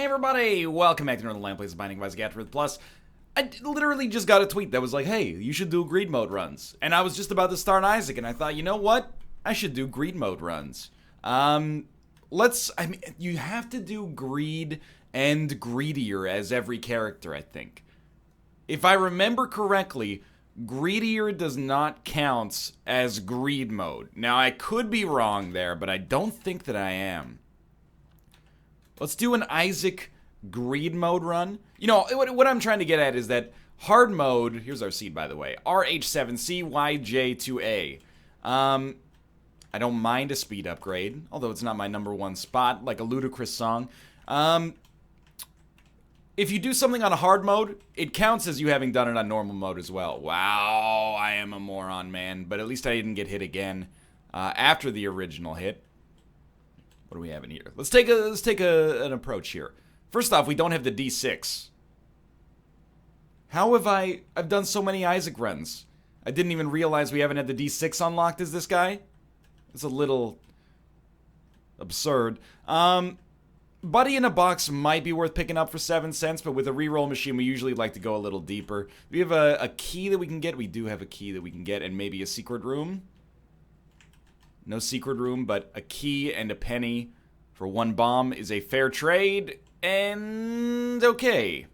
everybody! Welcome back to Northernlion Plays Binding of Isaac Afterbirth Plus. I literally just got a tweet that was like, hey, you should do greed mode runs. And I was just about to start Isaac, and I thought, you know what? I should do greed mode runs. You have to do greed and greedier as every character, I think. If I remember correctly, greedier does not count as greed mode. Now, I could be wrong there, but I don't think that I am. Let's do an Isaac greed mode run. You know, what I'm trying to get at is that hard mode, here's our seed, by the way, RH7CYJ2A. I don't mind a speed upgrade, although it's not my #1 spot, like a ludicrous song. If you do something on a hard mode, it counts as you having done it on normal mode as well. Wow, I am a moron, man. But at least I didn't get hit again after the original hit. What do we have in here? Let's take an approach here. First off, we don't have the D6. How have I've done so many Isaac runs? I didn't even realize we haven't had the D6 unlocked as this guy. It's a little absurd. Buddy in a Box might be worth picking up for 7 cents, but with a reroll machine, we usually like to go a little deeper. We have a key that we can get. We do have a key that we can get, and maybe a secret room. No secret room, but a key and a penny for 1 bomb is a fair trade, and okay.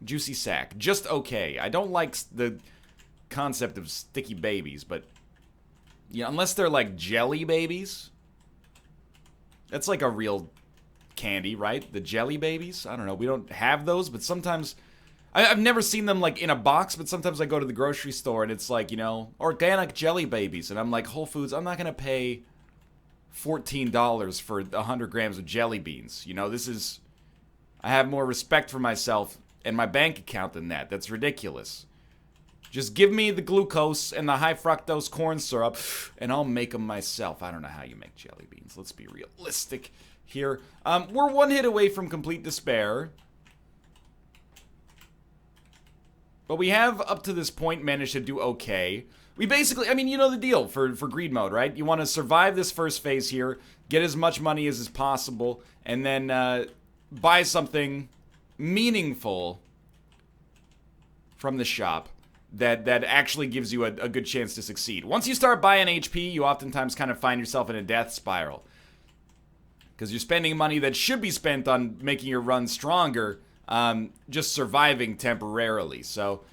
Juicy sack. Just okay. I don't like the concept of sticky babies, but yeah, unless they're like jelly babies. That's like a real candy, right? The jelly babies? I don't know. We don't have those, but sometimes I've never seen them like in a box, but sometimes I go to the grocery store and it's like, you know, organic jelly babies, and I'm like, Whole Foods, I'm not gonna pay $14 for 100 grams of jelly beans. You know, I have more respect for myself and my bank account than that. That's ridiculous. Just give me the glucose and the high fructose corn syrup, and I'll make them myself. I don't know how you make jelly beans. Let's be realistic here. We're 1 hit away from complete despair. But we have, up to this point, managed to do okay. We basically, I mean, you know the deal for greed mode, right? You want to survive this first phase here, get as much money as is possible, and then buy something meaningful from the shop that actually gives you a good chance to succeed. Once you start buying HP, you oftentimes kind of find yourself in a death spiral. Because you're spending money that should be spent on making your run stronger, just surviving temporarily. So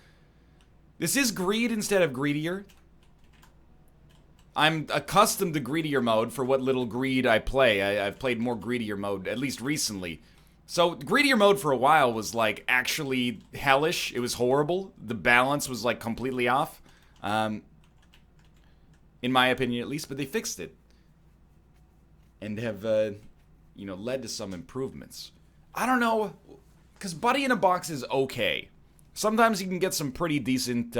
this is greed instead of greedier. I'm accustomed to greedier mode for what little greed I play. I've played more greedier mode, at least recently. So greedier mode for a while was like actually hellish. It was horrible. The balance was like completely off. In my opinion at least, but they fixed it. And have, you know, led to some improvements. I don't know, because Buddy in a Box is okay. Sometimes you can get some pretty decent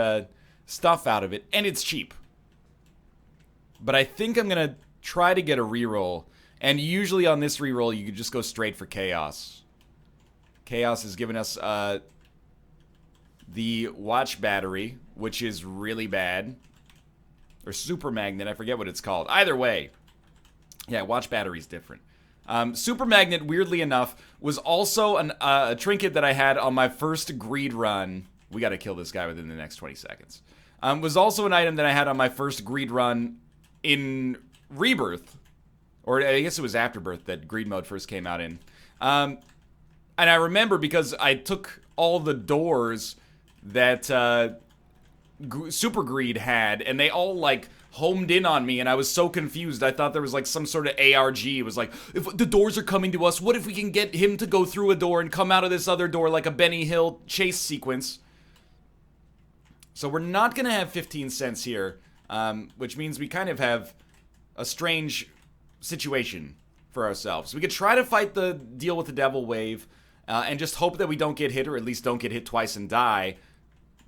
stuff out of it, and it's cheap. But I think I'm going to try to get a reroll, and usually on this reroll, you can just go straight for Chaos. Chaos has given us the Watch Battery, which is really bad. Or Super Magnet, I forget what it's called. Either way. Yeah, Watch Battery's different. Super Magnet, weirdly enough, was also a trinket that I had on my first greed run. We gotta kill this guy within the next 20 seconds. Was also an item that I had on my first greed run in Rebirth. Or I guess it was Afterbirth that greed mode first came out in. And I remember because I took all the doors that Super Greed had, and they all, like, homed in on me, and I was so confused. I thought there was, like, some sort of ARG. It was like, if the doors are coming to us, what if we can get him to go through a door and come out of this other door like a Benny Hill chase sequence? So we're not going to have 15 cents here, which means we kind of have a strange situation for ourselves. We could try to fight the deal with the Devil Wave, and just hope that we don't get hit, or at least don't get hit twice and die.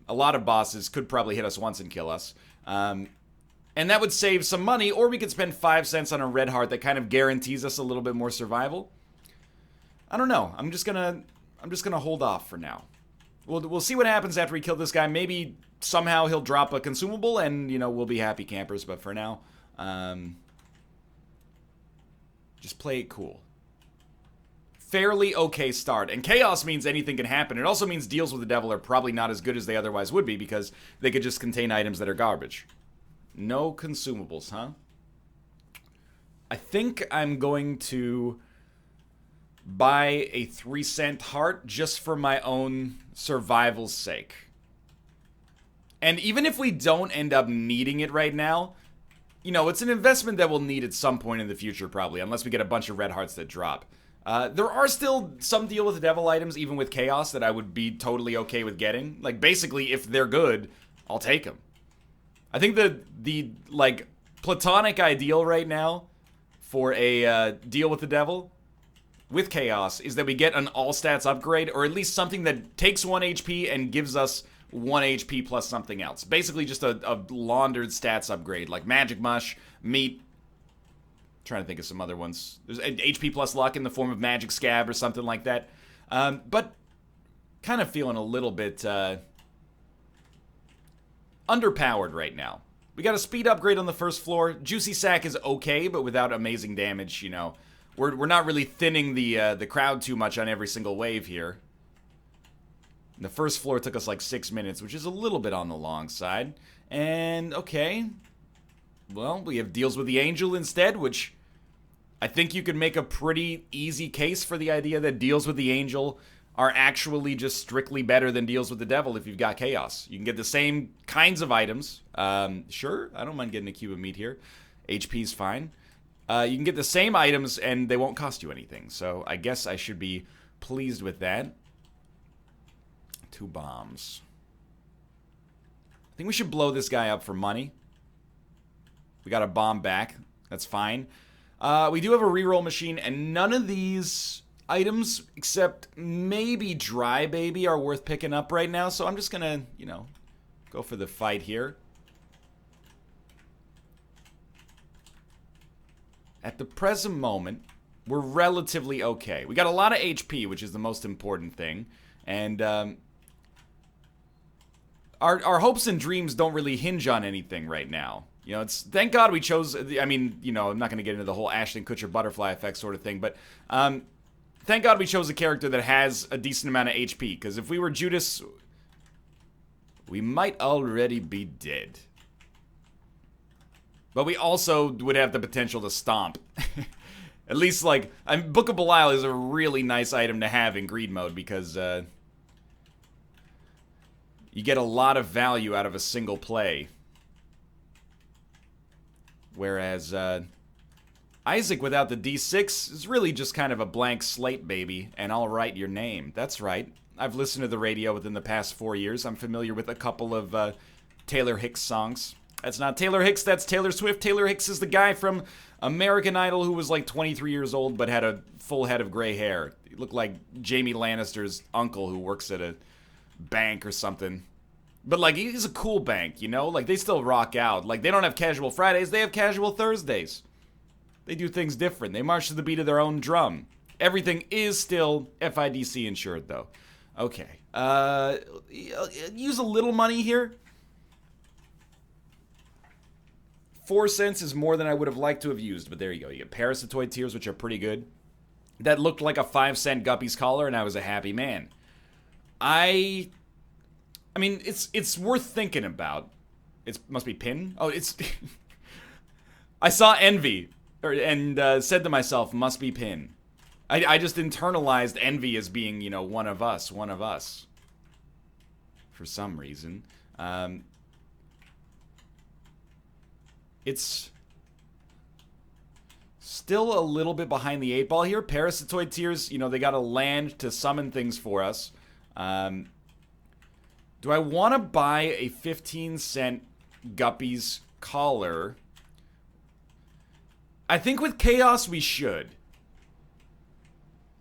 A lot of bosses could probably hit us once and kill us. And that would save some money, or we could spend 5 cents on a red heart that kind of guarantees us a little bit more survival. I don't know. I'm just gonna hold off for now. We'll see what happens after we kill this guy. Maybe somehow he'll drop a consumable, and, you know, we'll be happy campers. But for now, just play it cool. fairly okay start. And chaos means anything can happen. It also means deals with the devil are probably not as good as they otherwise would be because they could just contain items that are garbage. No consumables, huh? I think I'm going to buy a 3-cent heart just for my own survival's sake. And even if we don't end up needing it right now, you know, it's an investment that we'll need at some point in the future probably, unless we get a bunch of red hearts that drop. There are still some deal with the devil items, even with chaos, that I would be totally okay with getting. Like, basically, if they're good, I'll take them. I think the like, platonic ideal right now for a deal with the devil with chaos is that we get an all stats upgrade, or at least something that takes 1 HP and gives us 1 HP plus something else. Basically just a laundered stats upgrade, like magic mush, meat. Trying to think of some other ones. There's an HP plus luck in the form of magic scab or something like that. But kind of feeling a little bit underpowered right now. We got a speed upgrade on the first floor. Juicy Sack is okay, but without amazing damage, you know. We're not really thinning the crowd too much on every single wave here. The first floor took us like 6 minutes, which is a little bit on the long side. And, okay. Well, we have deals with the angel instead, which I think you could make a pretty easy case for the idea that deals with the angel are actually just strictly better than deals with the devil if you've got chaos. You can get the same kinds of items. Sure, I don't mind getting a cube of meat here. HP's fine. You can get the same items and they won't cost you anything. So I guess I should be pleased with that. 2 bombs. I think we should blow this guy up for money. We got a bomb back. That's fine. We do have a reroll machine, and none of these items, except maybe Dry Baby, are worth picking up right now. So I'm just gonna, you know, go for the fight here. At the present moment, we're relatively okay. We got a lot of HP, which is the most important thing. And our hopes and dreams don't really hinge on anything right now. You know, it's thank God we chose, I mean, you know, I'm not going to get into the whole Ashton Kutcher butterfly effect sort of thing, but thank God we chose a character that has a decent amount of HP, because if we were Judas, we might already be dead. But we also would have the potential to stomp. At least, like, Book of Belial is a really nice item to have in greed mode, because you get a lot of value out of a single play. Whereas Isaac without the D6 is really just kind of a blank slate, baby, and I'll write your name. That's right. I've listened to the radio within the past 4 years. I'm familiar with a couple of Taylor Hicks songs. That's not Taylor Hicks, that's Taylor Swift. Taylor Hicks is the guy from American Idol who was like 23 years old but had a full head of gray hair. He looked like Jamie Lannister's uncle who works at a bank or something. But, like, he's a cool bank, you know? Like, they still rock out. Like, they don't have casual Fridays, they have casual Thursdays. They do things different. They march to the beat of their own drum. Everything is still FIDC insured, though. Okay. Use a little money here. 4 cents is more than I would have liked to have used, but there you go. You get Parasitoid Tears, which are pretty good. That looked like a 5-cent Guppy's collar, and I was a happy man. I mean, it's worth thinking about. It must be Pin? Oh, it's... I saw Envy, and said to myself, must be Pin. I just internalized Envy as being, you know, one of us. For some reason. It's still a little bit behind the 8 ball here. Parasitoid Tears, you know, they gotta land to summon things for us. Do I want to buy a 15-cent Guppy's collar? I think with Chaos we should.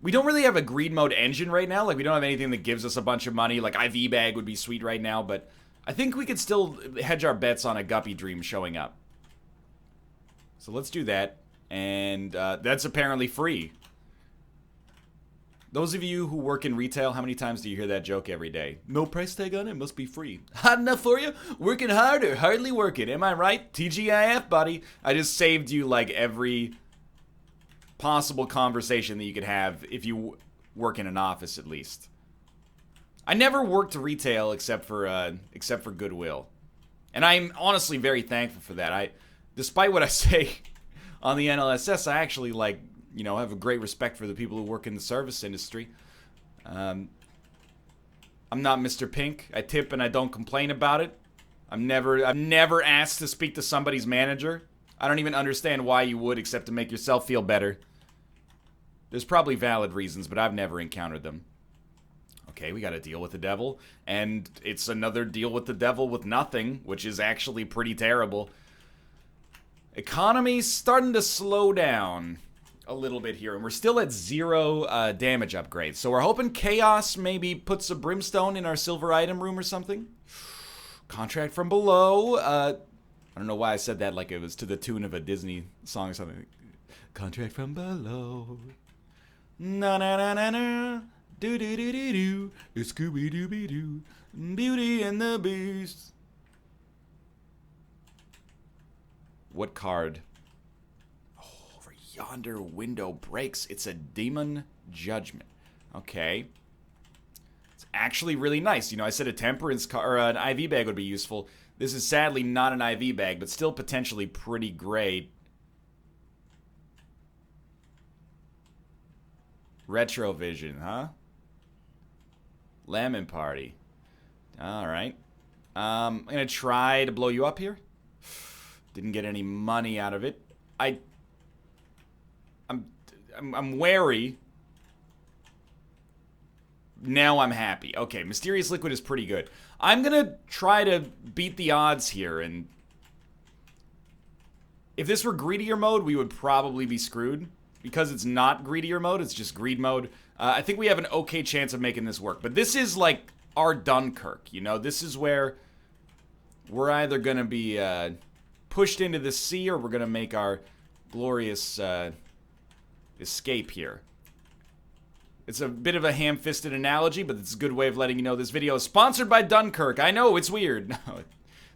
We don't really have a greed mode engine right now. Like, we don't have anything that gives us a bunch of money. Like, IV bag would be sweet right now, but I think we could still hedge our bets on a Guppy Dream showing up. So let's do that. And that's apparently free. Those of you who work in retail, how many times do you hear that joke every day? No price tag on it, must be free. Hot enough for you? Working harder, hardly working. Am I right? TGIF, buddy. I just saved you like every possible conversation that you could have if you work in an office, at least. I never worked retail except for Goodwill, and I'm honestly very thankful for that. Despite what I say on the NLSS, I actually have a great respect for the people who work in the service industry. I'm not Mr. Pink. I tip and I don't complain about it. I've never asked to speak to somebody's manager. I don't even understand why you would, except to make yourself feel better. There's probably valid reasons, but I've never encountered them. Okay, we got to deal with the devil, and it's another deal with the devil with nothing, which is actually pretty terrible. Economy's starting to slow down a little bit here, and we're still at 0 damage upgrades. So we're hoping Chaos maybe puts a brimstone in our silver item room or something. Contract from below. I don't know why I said that like it was to the tune of a Disney song or something. Contract from below. Na na na na na. Do do do do do. Scooby Dooby Doo. Beauty and the Beast. What card? Oh, over yonder window breaks. It's a Demon Judgment. Okay. It's actually really nice. You know, I said a Temperance card or an IV bag would be useful. This is sadly not an IV bag, but still potentially pretty great. Retrovision, huh? Lemon Party. Alright. I'm gonna try to blow you up here. Didn't get any money out of it. I'm wary. Now I'm happy. Okay, Mysterious Liquid is pretty good. I'm gonna try to beat the odds here, and if this were greedier mode, we would probably be screwed. Because it's not greedier mode, it's just greed mode. I think we have an okay chance of making this work. But this is like our Dunkirk, you know? This is where we're either gonna be pushed into the sea or we're gonna make our glorious escape here. It's a bit of a ham-fisted analogy, but it's a good way of letting you know this video is sponsored by Dunkirk. I know, it's weird. No,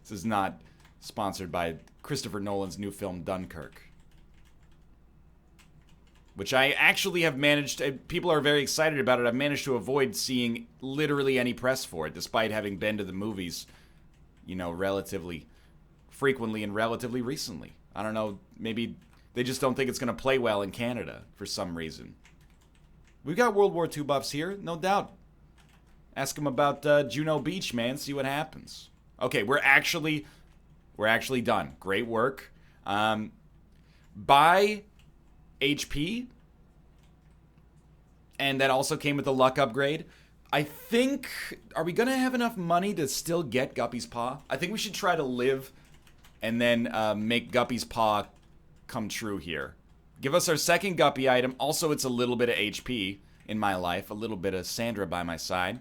this is not sponsored by Christopher Nolan's new film, Dunkirk. Which I actually have managed, people are very excited about it. I've managed to avoid seeing literally any press for it, despite having been to the movies, you know, relatively frequently and relatively recently. I don't know, maybe they just don't think it's going to play well in Canada for some reason. We've got World War II buffs here, no doubt. Ask them about Juno Beach, man, see what happens. Okay, we're actually done. Great work. Buy HP, and that also came with the luck upgrade. I think, are we gonna have enough money to still get Guppy's Paw? I think we should try to live and then make Guppy's Paw come true here. Give us our second Guppy item. Also, it's a little bit of HP in my life, a little bit of Sandra by my side.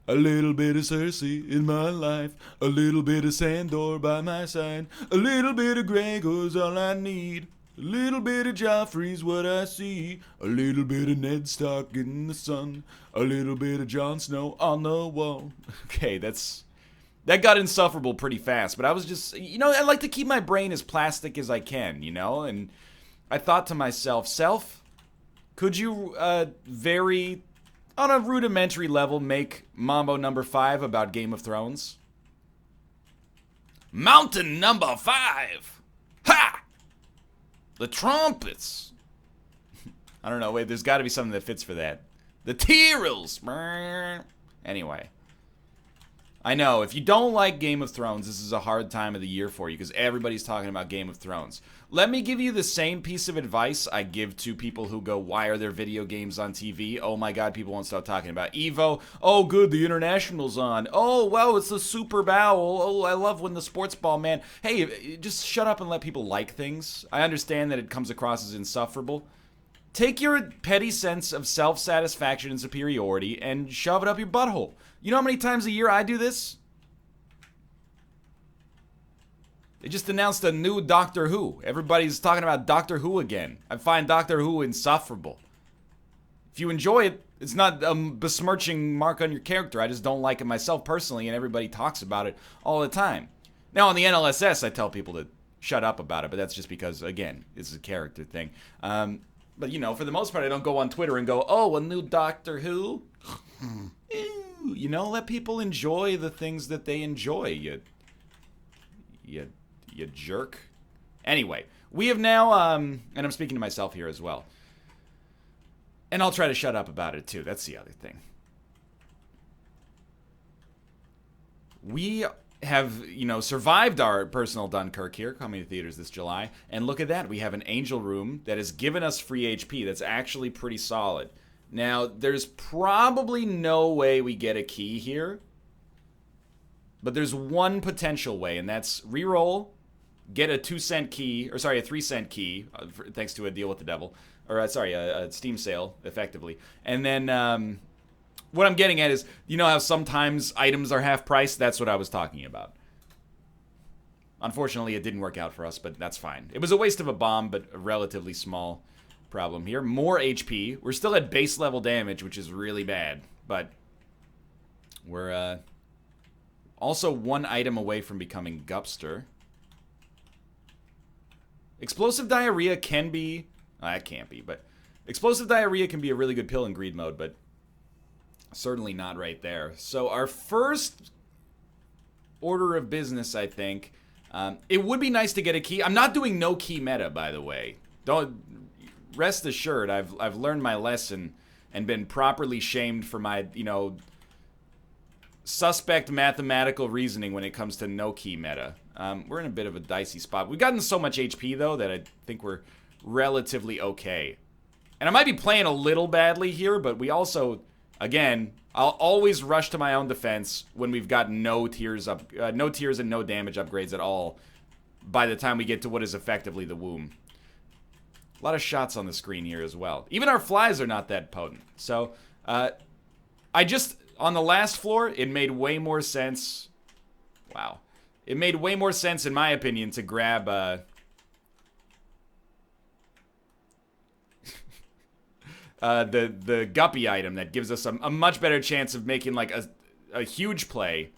A little bit of Cersei in my life, a little bit of Sandor by my side, a little bit of Gregor's all I need, a little bit of Joffrey's what I see, a little bit of Ned Stark in the sun, a little bit of Jon Snow on the wall. Okay, that got insufferable pretty fast, but I was just, you know, I like to keep my brain as plastic as I can, you know, and I thought to myself, could you very, on a rudimentary level, make Mambo number 5 about Game of Thrones? Mountain number 5! Ha! The trumpets! I don't know, wait, there's gotta be something that fits for that. The Tyrells! Anyway. I know, if you don't like Game of Thrones, this is a hard time of the year for you, because everybody's talking about Game of Thrones. Let me give you the same piece of advice I give to people who go, why are there video games on TV? Oh my god, people won't stop talking about Evo. Oh good, the International's on. Oh wow, it's the Super Bowl. Oh, I love when the sports ball, man. Hey, just shut up and let people like things. I understand that it comes across as insufferable. Take your petty sense of self-satisfaction and superiority and shove it up your butthole. You know how many times a year I do this? They just announced a new Doctor Who. Everybody's talking about Doctor Who again. I find Doctor Who insufferable. If you enjoy it, it's not a besmirching mark on your character. I just don't like it myself personally, and everybody talks about it all the time. Now, on the NLSS, I tell people to shut up about it, but that's just because, again, it's a character thing. But, you know, for the most part, I don't go on Twitter and go, oh, a new Doctor Who? Ew. You know, let people enjoy the things that they enjoy, you jerk. Anyway, we have now, and I'm speaking to myself here as well. And I'll try to shut up about it, too. That's the other thing. We have, you know, survived our personal Dunkirk here, coming to theaters this July. And look at that. We have an Angel Room that has given us free HP. That's actually pretty solid. Now, there's probably no way we get a key here. But there's one potential way, and that's reroll, get a 2-cent key, or sorry, a 3-cent key, thanks to a deal with the devil. Or, sorry, a Steam sale, effectively. And then, what I'm getting at is, you know how sometimes items are half price? That's what I was talking about. Unfortunately, it didn't work out for us, but that's fine. It was a waste of a bomb, but a relatively small problem here. More HP. We're still at base level damage, which is really bad. But we're also one item away from becoming Gupster. Explosive Diarrhea can be... it can't be, but... Explosive Diarrhea can be a really good pill in greed mode, but... certainly not right there. So our first order of business, I think, it would be nice to get a key. I'm not doing no key meta, by the way. Don't rest assured. I've learned my lesson and been properly shamed for my, you know, suspect mathematical reasoning when it comes to no key meta. We're in a bit of a dicey spot. We've gotten so much HP though that I think we're relatively okay. And I might be playing a little badly here, but we also. Again, I'll always rush to my own defense when we've got no tiers and no damage upgrades at all by the time we get to what is effectively the womb. A lot of shots on the screen here as well. Even our flies are not that potent. So, on the last floor, it made way more sense. Wow. It made way more sense, in my opinion, to grab, the Guppy item that gives us a much better chance of making, like, a huge play.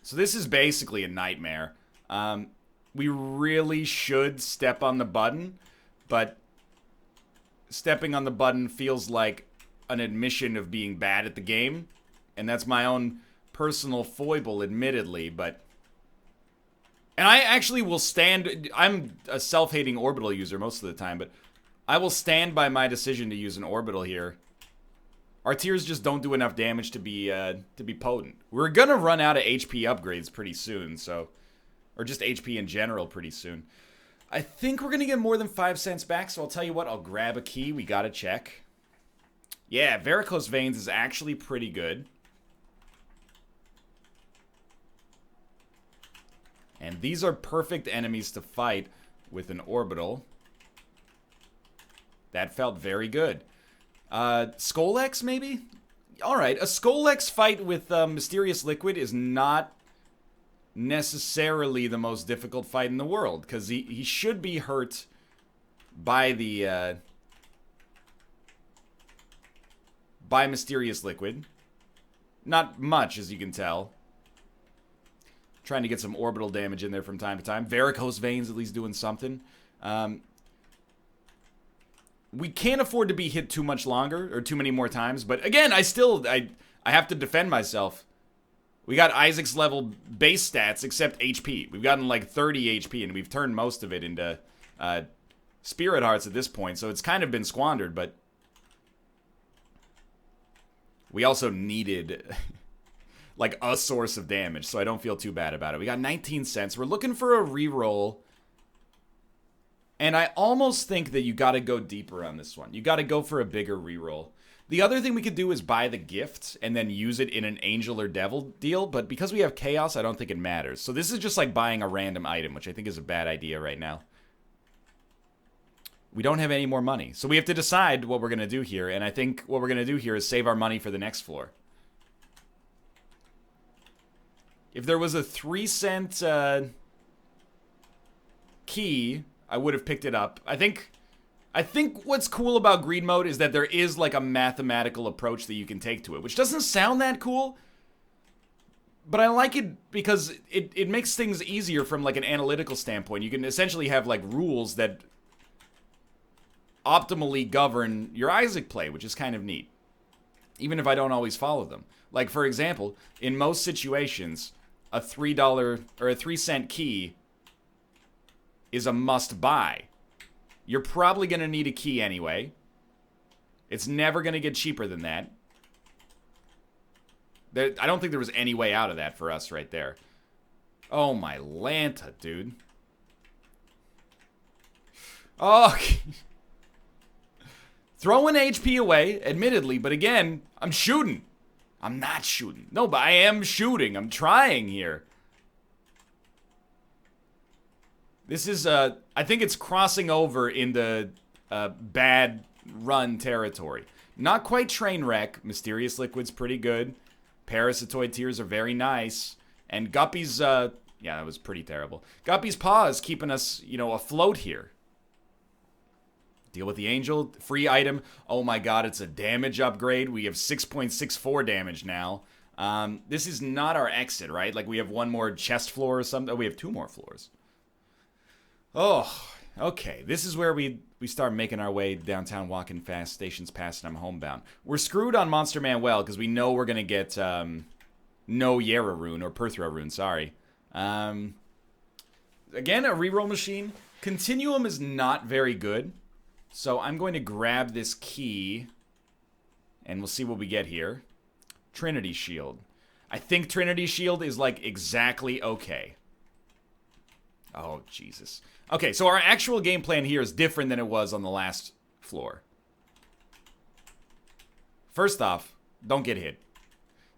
So this is basically a nightmare. We really should step on the button, but stepping on the button feels like an admission of being bad at the game, and that's my own personal foible, admittedly, but... And I actually will stand... I'm a self-hating Orbital user most of the time, but I will stand by my decision to use an Orbital here. Our tiers just don't do enough damage to be potent. We're gonna run out of HP upgrades pretty soon, so... Or just HP in general pretty soon. I think we're gonna get more than 5 cents back, so I'll tell you what, I'll grab a key. We gotta check. Yeah, Varicose Veins is actually pretty good. And these are perfect enemies to fight with an Orbital. That felt very good. Skolex, maybe? Alright, a Skolex fight with Mysterious Liquid is not necessarily the most difficult fight in the world, because he should be hurt by the... by Mysterious Liquid. Not much, as you can tell. Trying to get some orbital damage in there from time to time. Varicose Veins at least doing something. We can't afford to be hit too much longer, or too many more times, but again, I have to defend myself. We got Isaac's level base stats, except HP. We've gotten like 30 HP, and we've turned most of it into Spirit Hearts at this point, so it's kind of been squandered, but... We also needed... like a source of damage, so I don't feel too bad about it. We got 19 cents. We're looking for a reroll. And I almost think that you gotta go deeper on this one. You gotta go for a bigger reroll. The other thing we could do is buy the gift and then use it in an angel or devil deal, but because we have chaos, I don't think it matters. So this is just like buying a random item, which I think is a bad idea right now. We don't have any more money. So we have to decide what we're gonna do here, and I think what we're gonna do here is save our money for the next floor. If there was a 3-cent key, I would have picked it up. I think what's cool about greed mode is that there is like a mathematical approach that you can take to it, which doesn't sound that cool, But I like it because it makes things easier from, like, an analytical standpoint. You can essentially have, like, rules that optimally govern your Isaac play, which is kind of neat. Even if I don't always follow them. Like, for example, in most situations, a $3 or a 3-cent key is a must-buy. You're probably going to need a key anyway. It's never going to get cheaper than that. I don't think there was any way out of that for us right there. Oh, my Lanta, dude. Oh, throwing HP away, admittedly, but again, I'm shooting. I'm not shooting. No, but I am shooting. I'm trying here. This is, I think it's crossing over in the bad run territory. Not quite train wreck. Mysterious Liquid's pretty good. Parasitoid Tears are very nice. And Guppy's, yeah, that was pretty terrible. Guppy's Paw is keeping us, you know, afloat here. Deal with the Angel. Free item. Oh my god, it's a damage upgrade. We have 6.64 damage now. This is not our exit, right? Like, we have one more chest floor or something. Oh, we have 2 more floors. Oh, okay. This is where we start making our way downtown, walking fast, stations past, and I'm homebound. We're screwed on Monster Man Well, because we know we're going to get no Yera rune, or Perthra rune, sorry. Again, a reroll machine. Continuum is not very good. So I'm going to grab this key, and we'll see what we get here. Trinity Shield. I think Trinity Shield is, like, exactly okay. Oh, Jesus. Okay, so our actual game plan here is different than it was on the last floor. First off, don't get hit.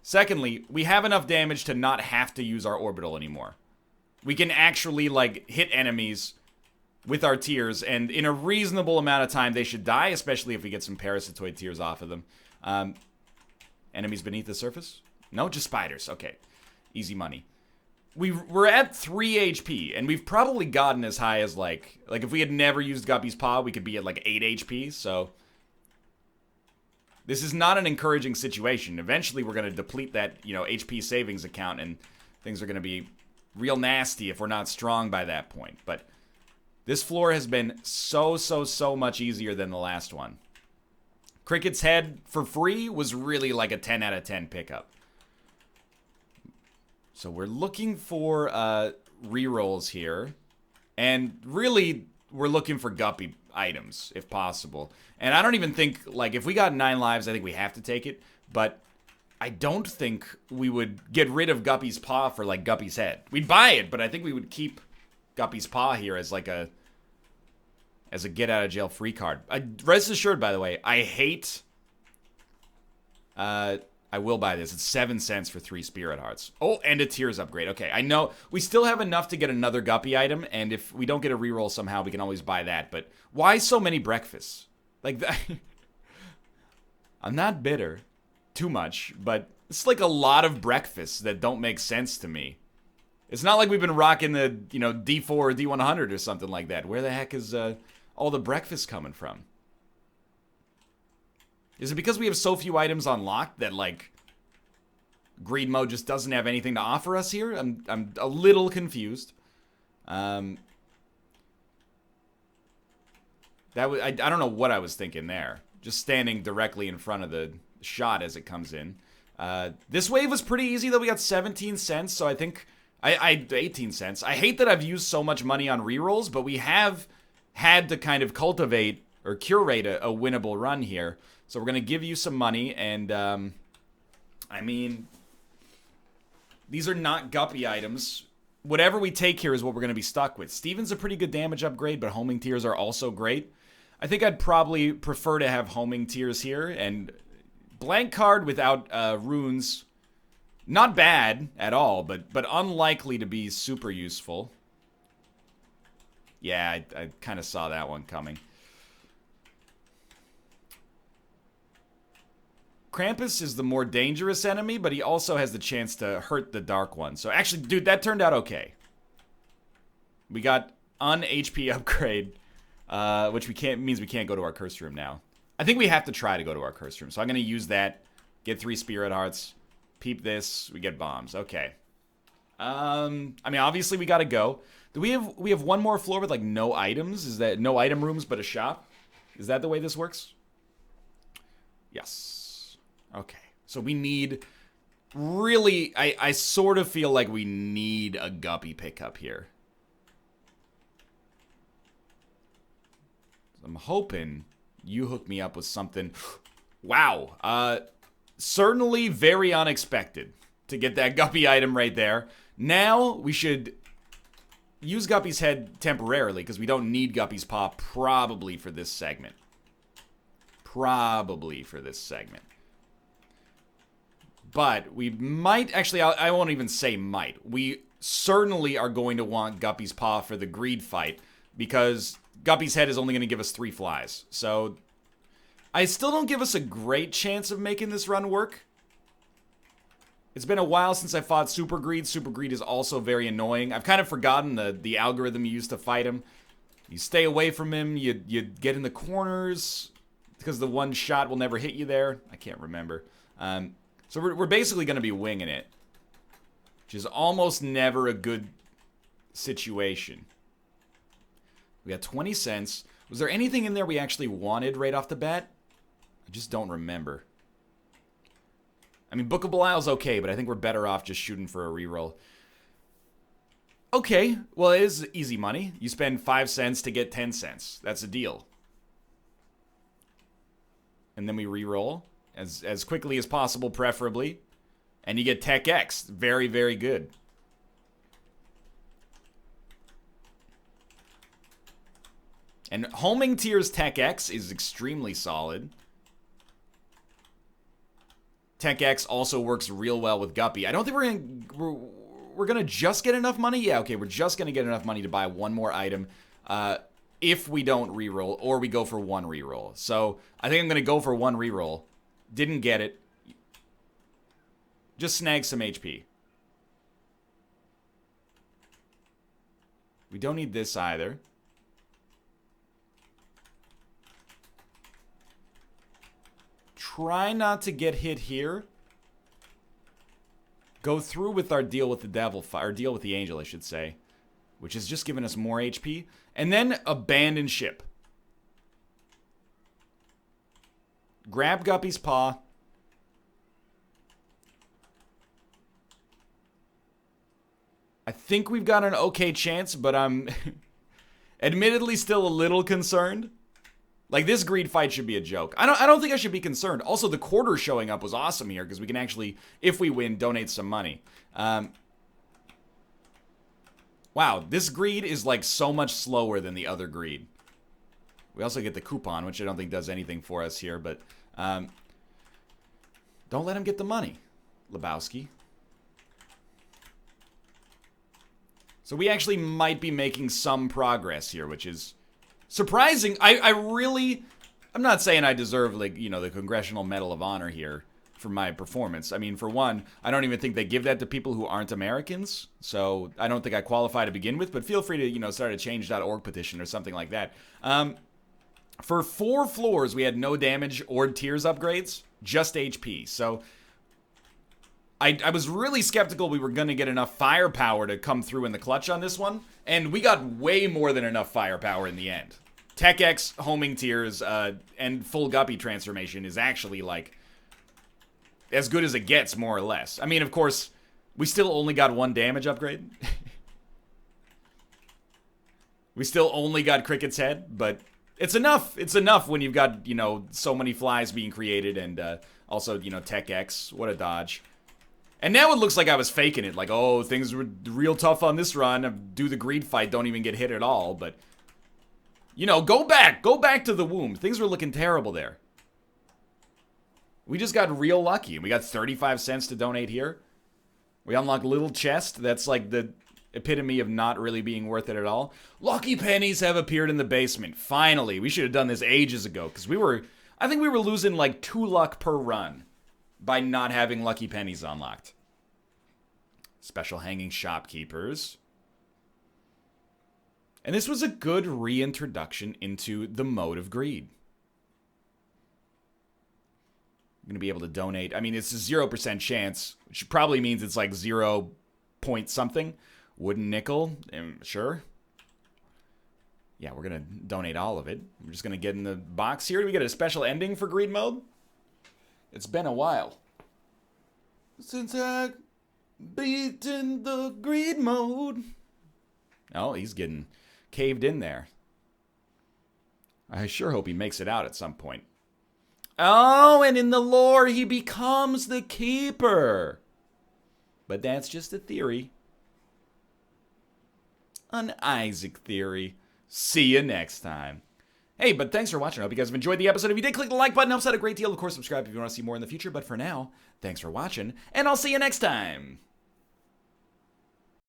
Secondly, we have enough damage to not have to use our Orbital anymore. We can actually, like, hit enemies with our tears, and in a reasonable amount of time, they should die, especially if we get some Parasitoid Tears off of them. Enemies beneath the surface? No, just spiders. Okay. Easy money. We're at 3 HP, and we've probably gotten as high as, like if we had never used Guppy's Paw, we could be at, like, 8 HP, so this is not an encouraging situation. Eventually, we're going to deplete that, you know, HP savings account, and things are going to be real nasty if we're not strong by that point, but this floor has been so much easier than the last one. Cricket's Head for free was really like a 10 out of 10 pickup. So we're looking for rerolls here. And really, we're looking for Guppy items, if possible. And I don't even think, like, if we got 9 lives, I think we have to take it. But I don't think we would get rid of Guppy's Paw for, like, Guppy's Head. We'd buy it, but I think we would keep Guppy's Paw here as, like, a get-out-of-jail-free card. Rest assured, by the way, I hate... I will buy this. It's 7 cents for 3 Spirit Hearts. Oh, and a Tears upgrade. Okay, I know we still have enough to get another Guppy item, and if we don't get a reroll somehow, we can always buy that. But why so many breakfasts? Like, I'm not bitter. Too much, but it's like a lot of breakfasts that don't make sense to me. It's not like we've been rocking the, you know, D4 or D100 or something like that. Where the heck is all the breakfast coming from? Is it because we have so few items unlocked that, like, greed mode just doesn't have anything to offer us here? I'm a little confused. I don't know what I was thinking there. Just standing directly in front of the shot as it comes in. This wave was pretty easy, though. We got 17 cents, so I think... 18 cents. I hate that I've used so much money on rerolls, but we have had to kind of cultivate or curate a winnable run here. So we're going to give you some money, and, I mean, these are not Guppy items. Whatever we take here is what we're going to be stuck with. Steven's a pretty good damage upgrade, but Homing Tears are also great. I think I'd probably prefer to have Homing Tears here, and blank card without runes, not bad at all, but unlikely to be super useful. Yeah, I kind of saw that one coming. Krampus is the more dangerous enemy, but he also has the chance to hurt the Dark One. So actually, dude, that turned out okay. We got an HP upgrade, which means we can't go to our curse room now. I think we have to try to go to our curse room. So I'm going to use that, get 3 Spirit Hearts, peep this, we get bombs. Okay. I mean, obviously we gotta go. Do we have one more floor with like no items? Is that no item rooms but a shop? Is that the way this works? Yes. Okay. So we need really I sort of feel like we need a Guppy pickup here. I'm hoping you hook me up with something. Wow. Certainly very unexpected to get that Guppy item right there. Now we should use Guppy's head temporarily because we don't need Guppy's paw probably for this segment. Probably for this segment. But we might, actually, I won't even say might. We certainly are going to want Guppy's paw for the greed fight because Guppy's head is only going to give us 3 flies. So I still don't give us a great chance of making this run work. It's been a while since I fought Super Greed. Super Greed is also very annoying. I've kind of forgotten the algorithm you use to fight him. You stay away from him, you get in the corners, because the one shot will never hit you there. I can't remember. So we're basically going to be winging it, which is almost never a good situation. We got 20 cents. Was there anything in there we actually wanted right off the bat? I just don't remember. I mean, Book of Belial's okay, but I think we're better off just shooting for a reroll. Okay, well, it is easy money. You spend 5 cents to get 10 cents. That's a deal. And then we reroll as quickly as possible, preferably. And you get Tech X. Very, very good. And Homing Tier's Tech X is extremely solid. Tech X also works real well with Guppy. I don't think we're gonna just get enough money. Yeah, okay, we're just gonna get enough money to buy one more item if we don't reroll or we go for one reroll. So I think I'm gonna go for one reroll. Didn't get it. Just snag some HP. We don't need this either. Try not to get hit here. Go through with our deal with the devil, or deal with the angel, I should say, which has just given us more HP. And then abandon ship. Grab Guppy's paw. I think we've got an okay chance, but I'm admittedly still a little concerned. Like, this greed fight should be a joke. I don't think I should be concerned. Also, the quarter showing up was awesome here, because we can actually, if we win, donate some money. Wow, this greed is, like, so much slower than the other greed. We also get the coupon, which I don't think does anything for us here, but don't let him get the money, Lebowski. So we actually might be making some progress here, which is surprising. I'm not saying I deserve, like, you know, the Congressional Medal of Honor here for my performance. I mean, for one, I don't even think they give that to people who aren't Americans, so I don't think I qualify to begin with, but feel free to, you know, start a change.org petition or something like that. For 4 floors, we had no damage or tiers upgrades, just HP, so I was really skeptical we were going to get enough firepower to come through in the clutch on this one, and we got way more than enough firepower in the end. Tech X, homing tiers, and full Guppy transformation is actually, like, as good as it gets, more or less. I mean, of course, we still only got 1 damage upgrade. We still only got Cricket's head, but it's enough. It's enough when you've got, you know, so many flies being created, and also, you know, Tech X. What a dodge. And now it looks like I was faking it. Like, oh, things were real tough on this run. Do the greed fight, don't even get hit at all. But, you know, go back. Go back to the womb. Things were looking terrible there. We just got real lucky. We got 35 cents to donate here. We unlocked Little Chest. That's like the epitome of not really being worth it at all. Lucky pennies have appeared in the basement. Finally. We should have done this ages ago. Because I think we were losing like 2 luck per run by not having lucky pennies unlocked. Special hanging shopkeepers. And this was a good reintroduction into the mode of greed. I'm going to be able to donate. I mean, it's a 0% chance, which probably means it's like 0 point something. Wooden nickel, sure. Yeah, we're going to donate all of it. We're just going to get in the box here. Do we get a special ending for greed mode? It's been a while since I beaten the greed mode. Oh, he's getting caved in there. I sure hope he makes it out at some point. Oh, and in the lore, he becomes the keeper. But that's just a theory. An Isaac theory. See you next time. Hey, but thanks for watching. I hope you guys have enjoyed the episode. If you did, click the like button. Helps out a great deal. Of course, subscribe if you want to see more in the future. But for now, thanks for watching, and I'll see you next time.